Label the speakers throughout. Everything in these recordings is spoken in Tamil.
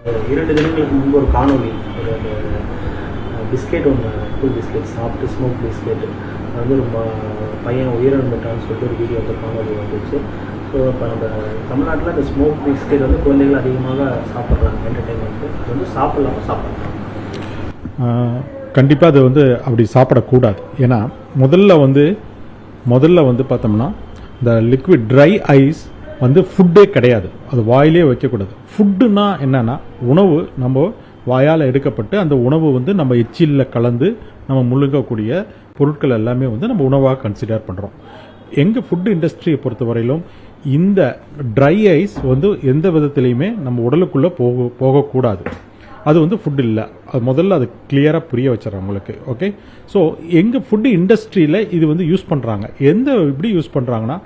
Speaker 1: 2 தினங்களுக்கு முன்பு ஒரு காணொலி, ஒரு பிஸ்கெட் ஒன்று, ஃபுல் பிஸ்கெட் சாப்பிட்டு ஸ்மோக் பிஸ்கெட், அது வந்து ஒரு பையன் உயிரிழந்துட்டான்னு சொல்லிட்டு ஒரு வீடியோ வந்து காணொலி வந்துச்சு. ஸோ இப்போ நம்ம தமிழ்நாட்டில் இந்த ஸ்மோக் பிஸ்கெட் வந்து குழந்தைகள் அதிகமாக சாப்பிட்றாங்க, என்டர்டெயின்மெண்ட்டு. அது வந்து சாப்பிட்லாமா சாப்பிட்றாங்க?
Speaker 2: கண்டிப்பாக அது வந்து அப்படி சாப்பிடக்கூடாது. ஏன்னா முதல்ல வந்து பார்த்தோம்னா இந்த லிக்விட் ட்ரை ஐஸ் வந்து ஃபுட்டே கிடையாது, அது வாயிலே வைக்கக்கூடாது. ஃபுட்டுன்னா என்னன்னா உணவு நம்ம வாயால் எடுக்கப்பட்டு அந்த உணவு வந்து நம்ம எச்சிலில் கலந்து நம்ம முழுங்கக்கூடிய பொருட்கள் எல்லாமே வந்து நம்ம உணவாக கன்சிடர் பண்ணுறோம். எங்கள் ஃபுட் இண்டஸ்ட்ரியை பொறுத்தவரையிலும் இந்த ட்ரை ஐஸ் வந்து எந்த விதத்துலையுமே நம்ம உடலுக்குள்ளே போகக்கூடாது. அது வந்து ஃபுட் இல்லை. அது முதல்ல அது கிளியராக புரிய வச்சிடறேன் உங்களுக்கு. ஓகே, ஸோ எங்கள் ஃபுட் இண்டஸ்ட்ரியில் இது வந்து யூஸ் பண்ணுறாங்க. எப்படி யூஸ் பண்ணுறாங்கன்னா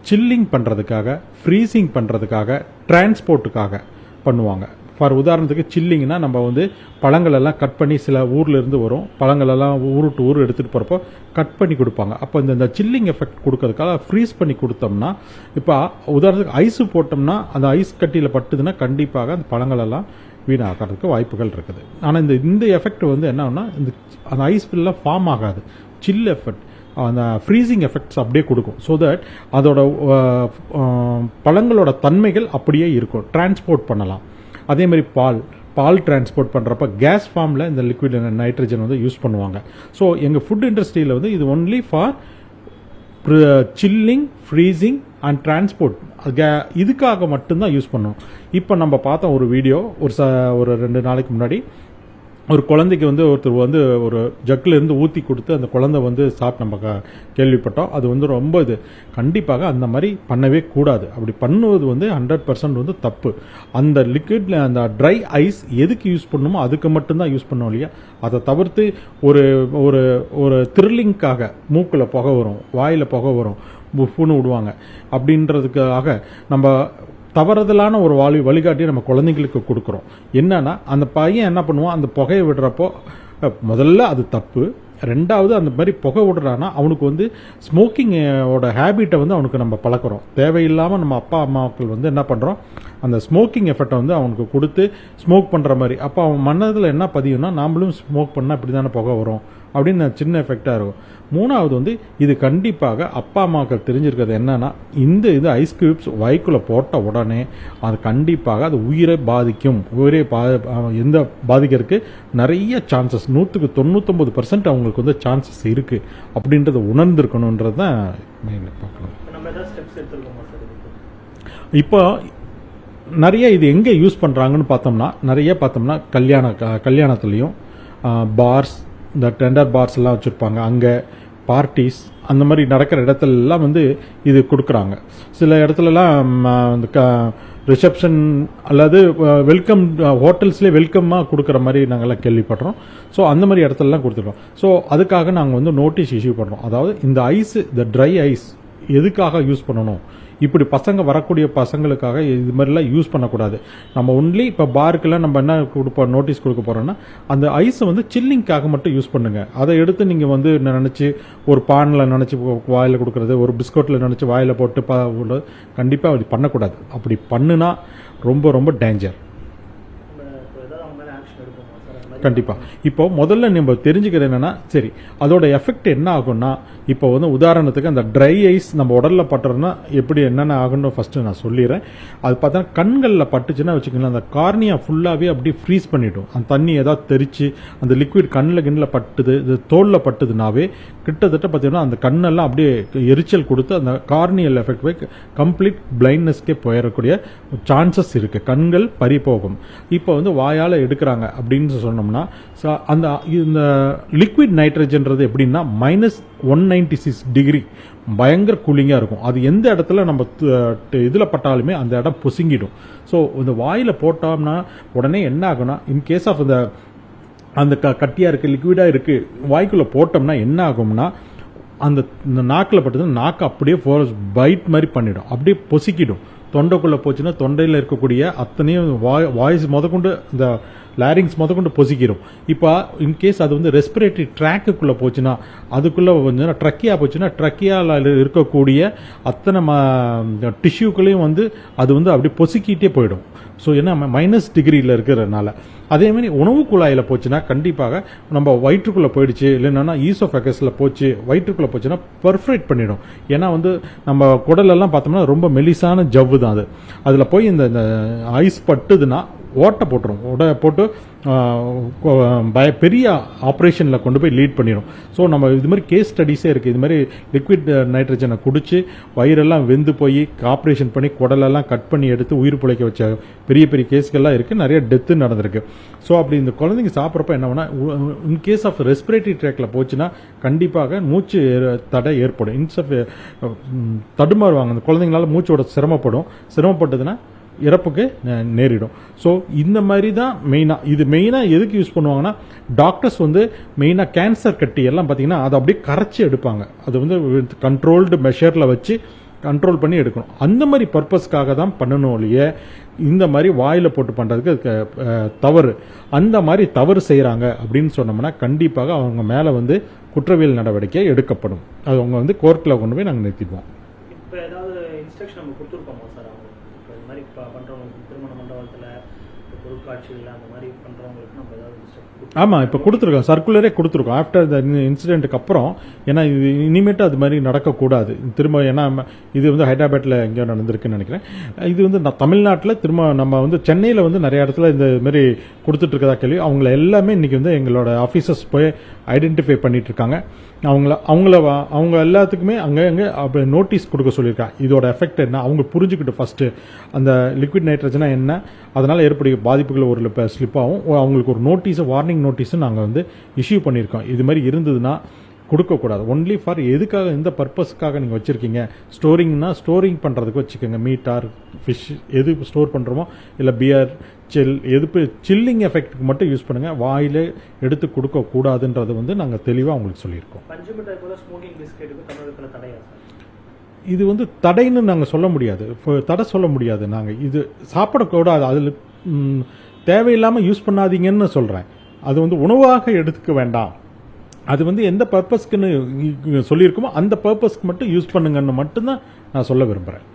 Speaker 2: சில்லிங் பண்ணுறதுக்காக, ஃப்ரீசிங் பண்ணுறதுக்காக, டிரான்ஸ்போர்ட்டுக்காக பண்ணுவாங்க. ஃபார் உதாரணத்துக்கு சில்லிங்னா நம்ம வந்து பழங்களெல்லாம் கட் பண்ணி, சில ஊரில் இருந்து வரும் பழங்களெல்லாம் ஊர் டு ஊர் எடுத்துகிட்டு போகிறப்போ கட் பண்ணி கொடுப்பாங்க. அப்போ இந்த சில்லிங் எஃபெக்ட் கொடுக்கறதுக்காக ஃப்ரீஸ் பண்ணி கொடுத்தோம்னா, இப்போ உதாரணத்துக்கு ஐஸு போட்டோம்னா அந்த ஐஸ் கட்டியில் பட்டுதுன்னா கண்டிப்பாக அந்த பழங்களெல்லாம் வீணாகிறதுக்கு வாய்ப்புகள் இருக்குது. ஆனால் இந்த எஃபெக்ட் வந்து என்னன்னா அந்த ஐஸ் எல்லாம் ஃபார்ம் ஆகாது. சில் எஃபெக்ட், அந்த ஃப்ரீசிங் எஃபெக்ட்ஸ் அப்படியே கொடுக்கும். ஸோ தட் அதோட பழங்களோட தன்மைகள் அப்படியே இருக்கும், டிரான்ஸ்போர்ட் பண்ணலாம். அதே மாதிரி பால் டிரான்ஸ்போர்ட் பண்ணுறப்ப கேஸ் ஃபார்மில் இந்த லிக்விட் நைட்ரஜன் வந்து யூஸ் பண்ணுவாங்க. ஸோ எங்கள் ஃபுட் இண்டஸ்ட்ரியில் வந்து இது only for chilling, freezing and transport, இதுக்காக மட்டும்தான் யூஸ் பண்ணுவோம். இப்போ நம்ம பார்த்த ஒரு வீடியோ ஒரு 2 நாளைக்கு முன்னாடி ஒரு குழந்தைக்கு வந்து ஒருத்தர் வந்து ஒரு ஜக்கில் இருந்து ஊற்றி கொடுத்து அந்த குழந்தை வந்து சாப்பிட்டு நம்ம கேள்விப்பட்டோம். அது வந்து ரொம்ப கண்டிப்பாக அந்த மாதிரி பண்ணவே கூடாது. அப்படி பண்ணுவது வந்து 100% வந்து தப்பு. அந்த லிக்விட்ல அந்த ட்ரை ஐஸ் எதுக்கு யூஸ் பண்ணணுமோ அதுக்கு மட்டும்தான் யூஸ் பண்ணோம் இல்லையா. அதை தவிர்த்து ஒரு ஒரு ஒரு த்ரில்லிங்காக மூக்கில் புகை வரும், வாயில் புகை வரும், புன்னு விடுவாங்க அப்படின்றதுக்காக நம்ம தவறுதலான ஒரு வழிகாட்டியை நம்ம குழந்தைங்களுக்கு கொடுக்குறோம். என்னன்னா அந்த பையன் என்ன பண்ணுவான், அந்த புகையை விடுறப்போ முதல்ல அது தப்பு. 2வது அந்த மாதிரி புகை விடுறான்னா அவனுக்கு வந்து ஸ்மோக்கிங்கோட ஹேபிட்டை வந்து அவனுக்கு நம்ம பழக்கிறோம். தேவையில்லாமல் நம்ம அப்பா அம்மாக்கள் வந்து என்ன பண்ணுறோம், அந்த ஸ்மோக்கிங் எஃபெக்டை வந்து அவனுக்கு கொடுத்து ஸ்மோக் பண்ணுற மாதிரி. அப்போ அவன் மனதில் என்ன பதியும்னா நாமளும் ஸ்மோக் பண்ணால் இப்படி தானே புகை வரும் அப்படின்னு சின்ன எஃபெக்டாக இருக்கும். 3வது வந்து இது கண்டிப்பாக அப்பா அம்மாக்கள் தெரிஞ்சிருக்கிறது என்னன்னா, இது ஐஸ் கியூப்ஸ் வாய்க்குள்ள போட்ட உடனே அது கண்டிப்பாக அது உயிரை பாதிக்கும். எந்த பாதிக்கிறதுக்கு நிறைய சான்சஸ், 199% அவங்களுக்கு வந்து சான்சஸ் இருக்கு அப்படின்றத உணர்ந்திருக்கணுன்றது தான் மெயின் பார்க்கணும். இப்போ நிறைய இது எங்கே யூஸ் பண்ணுறாங்கன்னு பார்த்தோம்னா கல்யாணத்துலேயும் பார்ஸ், இந்த டெண்டர் பார்ஸ் எல்லாம் வச்சுருப்பாங்க, அங்கே பார்ட்டிஸ் அந்த மாதிரி நடக்கிற இடத்துல எல்லாம் வந்து இது கொடுக்குறாங்க. சில இடத்துலலாம் ரிசப்ஷன் அல்லது வெல்கம் ஹோட்டல்ஸ்லேயே வெல்கமாக கொடுக்குற மாதிரி நாங்கள்லாம் கேள்விப்படுறோம். ஸோ அந்த மாதிரி இடத்துலலாம் கொடுத்துருக்கோம். ஸோ அதுக்காக நாங்கள் வந்து நோட்டீஸ் இஷ்யூ பண்ணுறோம். அதாவது இந்த ஐஸ், இந்த ட்ரை ஐஸ் எதுக்காக யூஸ் பண்ணணும், இப்படி வரக்கூடிய பசங்களுக்காக இது மாதிரிலாம் யூஸ் பண்ணக்கூடாது. நம்ம ஒன்லி இப்போ பாருக்கெல்லாம் நம்ம என்ன நோட்டீஸ் கொடுக்க போகிறோம்னா, அந்த ஐஸை வந்து சில்லிங்காக மட்டும் யூஸ் பண்ணுங்க. அதை எடுத்து நீங்கள் வந்து நினச்சி ஒரு பானில் நினச்சி வாயில் கொடுக்குறது, ஒரு பிஸ்கட்டில் நினச்சி வாயில் போட்டு கண்டிப்பாக அப்படி பண்ணக்கூடாது. அப்படி பண்ணுனா ரொம்ப ரொம்ப டேஞ்சர். கண்டிப்பாக. இப்போ முதல்ல நம்ம தெரிஞ்சுக்கிறது என்னன்னா, சரி அதோட எஃபெக்ட் என்ன ஆகும்னா, இப்போ வந்து உதாரணத்துக்கு அந்த ட்ரை ஐஸ் நம்ம உடல்ல பட்டுறோம்னா எப்படி என்னென்ன ஆகுன்னு ஃபர்ஸ்ட் நான் சொல்லிடுறேன். அது பார்த்தா கண்களில் பட்டுச்சுன்னா வச்சுக்கோங்களேன், அந்த கார்னியா ஃபுல்லாகவே அப்படியே ஃப்ரீஸ் பண்ணிவிடும். அந்த தண்ணி ஏதாவது தெரிச்சு அந்த லிக்விட் கண்ணில் பட்டுது, இது தோலில் பட்டுதுனாவே கிட்டத்தட்ட பார்த்தீங்கன்னா அந்த கண்ணெல்லாம் அப்படியே எரிச்சல் கொடுத்து அந்த கார்னியல் எஃபெக்ட் போய் கம்ப்ளீட் பிளைண்ட்னஸ்க்கே போயிடக்கூடிய சான்சஸ் இருக்கு. கண்கள் பறி போகும். இப்போ வந்து வாயால் எடுக்கிறாங்க அப்படின்னு சொன்னோம்னா, அந்த இந்த லிக்விட் நைட்ரஜன்றது எப்படின்னா -196 டிகிரி பயங்கர கூலிங்காக இருக்கும். அது எந்த இடத்துல நம்ம இதில் பட்டாலுமே அந்த இடம் பொசுங்கிடும். ஸோ இந்த வாயில் போட்டோம்னா உடனே என்ன ஆகும்னா, இன்கேஸ் ஆஃப் அந்த கட்டியாக இருக்குது, லிக்விடாக இருக்குது, வாய்க்குள்ளே போட்டோம்னா என்ன ஆகும்னா, அந்த நாக்கில் பட்டது நாக்கு அப்படியே பைட் மாதிரி பண்ணிடும், அப்படியே பொசுக்கிடும். தொண்டைக்குள்ளே போச்சுன்னா தொண்டையில் இருக்கக்கூடிய அத்தனையும் வாய்ஸ் முதற்கொண்டு இந்த லாரிங்ஸ் முதற்கொண்டு பொசிக்கிறோம். இப்போ இன்கேஸ் அது வந்து ரெஸ்பிரேட்டரி ட்ராக்குக்குள்ளே போச்சுன்னா, அதுக்குள்ளே கொஞ்சம் ட்ரக்கியா போச்சுன்னா, ட்ரக்கியாவில் இருக்கக்கூடிய அத்தனை டிஷ்யூக்களையும் வந்து அது வந்து அப்படி பொசுக்கிட்டே போயிடும். ஸோ ஏன்னா மைனஸ் டிகிரியில் இருக்கிறதுனால. அதே மாதிரி உணவு குழாயில் போச்சுன்னா கண்டிப்பாக நம்ம வயிற்றுக்குள்ளே போயிடுச்சு, இல்லைன்னா ஈசோஃபேகஸில் போச்சு, வயிற்றுக்குள்ளே போச்சுன்னா பர்ஃபரேட் பண்ணிடும். ஏன்னா வந்து நம்ம குடலெல்லாம் பார்த்தோம்னா ரொம்ப மெலிசான ஜவ்வு தான் அது. அதில் போய் இந்த ஐஸ் பட்டுதுன்னா ஓட்டை போட்டுரும். போட்டு பெரிய ஆப்ரேஷனில் கொண்டு போய் லீட் பண்ணிடும். ஸோ நம்ம இது மாதிரி கேஸ் ஸ்டடீஸே இருக்குது. இது மாதிரி லிக்விட் நைட்ரஜனை குடிச்சு வயிறெல்லாம் வெந்து போய் ஆப்ரேஷன் பண்ணி குடலெல்லாம் கட் பண்ணி எடுத்து உயிர் பிழைக்க வச்ச பெரிய பெரிய கேஸ்கள்லாம் இருக்குது. நிறைய டெத்து நடந்திருக்கு. ஸோ அப்படி இந்த குழந்தைங்க சாப்பிட்றப்ப என்ன பண்ணால், இன் கேஸ் ஆஃப் ரெஸ்பிரேட்டரி ட்ராக்ல போச்சுன்னா கண்டிப்பாக மூச்சு தடை ஏற்படும். தடுமாறுவாங்க அந்த குழந்தைங்களால, மூச்சோட சிரமப்பட்டதுன்னா இறப்புக்கு நேரிடும். ஸோ இந்த மாதிரி தான் மெயினாக எதுக்கு யூஸ் பண்ணுவாங்கன்னா, டாக்டர்ஸ் வந்து மெயினாக கேன்சர் கட்டி எல்லாம் பார்த்தீங்கன்னா அதை அப்படியே கரைச்சி எடுப்பாங்க. அது வந்து கண்ட்ரோல்டு மெஷரில் வச்சு கண்ட்ரோல் பண்ணி எடுக்கணும். அந்த மாதிரி பர்பஸ்க்காக தான் பண்ணணும் ஒழிய இந்த மாதிரி வாயில் போட்டு பண்ணுறதுக்கு தவறு. அந்த மாதிரி தவறு செய்கிறாங்க அப்படின்னு சொன்னோம்னா கண்டிப்பாக அவங்க மேலே வந்து குற்றவியல் நடவடிக்கை எடுக்கப்படும். அது அவங்க வந்து கோர்ட்டில் கொண்டு போய் நாங்கள் நிறுத்திடுவோம்.
Speaker 1: இப்போ ஏதாவது இன்ஸ்ட்ரக்ஷன் நம்ம கொடுத்துருக்கோமா சார்? அவங்க இப்போ இது மாதிரி பண்ணுறவங்களுக்கு திருமண மண்டபத்தில் பொருட்காட்சிகள் அந்த மாதிரி பண்ணுறவங்களுக்கு நம்ம ஏதாவது
Speaker 2: ஆமாம், இப்போ கொடுத்துருக்கோம், சர்க்குலரே கொடுத்துருக்கோம். ஆஃப்டர் த இன்சிடென்ட்டுக்கு அப்புறம். ஏன்னா இது இனிமேட்டு அது மாதிரி நடக்கக்கூடாது திரும்ப. ஏன்னா இது வந்து ஹைதராபாத்தில் எங்கேயோ நடந்திருக்குன்னு நினைக்கிறேன். இது வந்து தமிழ்நாட்டில் திரும்ப நம்ம வந்து சென்னையில் வந்து நிறைய இடத்துல இந்த மாதிரி கொடுத்துட்ருக்கதா கேள்வி. அவங்கள எல்லாமே இன்றைக்கி வந்து எங்களோட ஆஃபீஸர்ஸ் போய் ஐடென்டிஃபை பண்ணிட்டு இருக்காங்க. அவங்க எல்லாத்துக்குமே அங்கே அப்படி நோட்டீஸ் கொடுக்க சொல்லியிருக்காங்க. இதோட எஃபெக்ட் என்ன அவங்க புரிஞ்சுக்கிட்டு ஃபஸ்ட்டு அந்த லிக்விட் நைட்ரஜனா என்ன, அதனால் ஏற்படுகிற பாதிப்புகள் ஒரு ஸ்லிப்பாகவும் அவங்களுக்கு ஒரு நோட்டீஸை, வார்னிங் நோட்டீஸும் நாங்கள் வந்து இஷ்யூ பண்ணியிருக்கோம். இது மாதிரி இருந்ததுன்னா கொடுக்கக்கூடாது. ஒன்லி ஃபார் எதுக்காக, எந்த பர்பஸ்க்காக நீங்கள் வச்சுருக்கீங்க, ஸ்டோரிங்னா ஸ்டோரிங் பண்ணுறதுக்கு வச்சுக்கோங்க. மீட் ஆர் ஃபிஷ் எது ஸ்டோர் பண்ணுறோமோ, இல்லை பியர் சில்லிங் எஃபெக்ட்டுக்கு மட்டும் யூஸ் பண்ணுங்கள். வாயில் எடுத்து கொடுக்கக்கூடாதுன்றது வந்து நாங்கள் தெளிவாக அவங்களுக்கு சொல்லியிருக்கோம். இது வந்து தடைன்னு நாங்கள் சொல்ல முடியாது, தடை சொல்ல முடியாது. நாங்கள் இது சாப்பிடக்கூடாது, அதில் தேவையில்லாமல் யூஸ் பண்ணாதீங்கன்னு சொல்கிறேன். அது வந்து உணவாக எடுத்துக்க வேண்டாம். அது வந்து எந்த பர்பஸ்க்குன்னு சொல்லியிருக்கோமோ அந்த பர்பஸ்க்கு மட்டும் யூஸ் பண்ணுங்கன்னு மட்டும்தான் நான் சொல்ல விரும்புகிறேன்.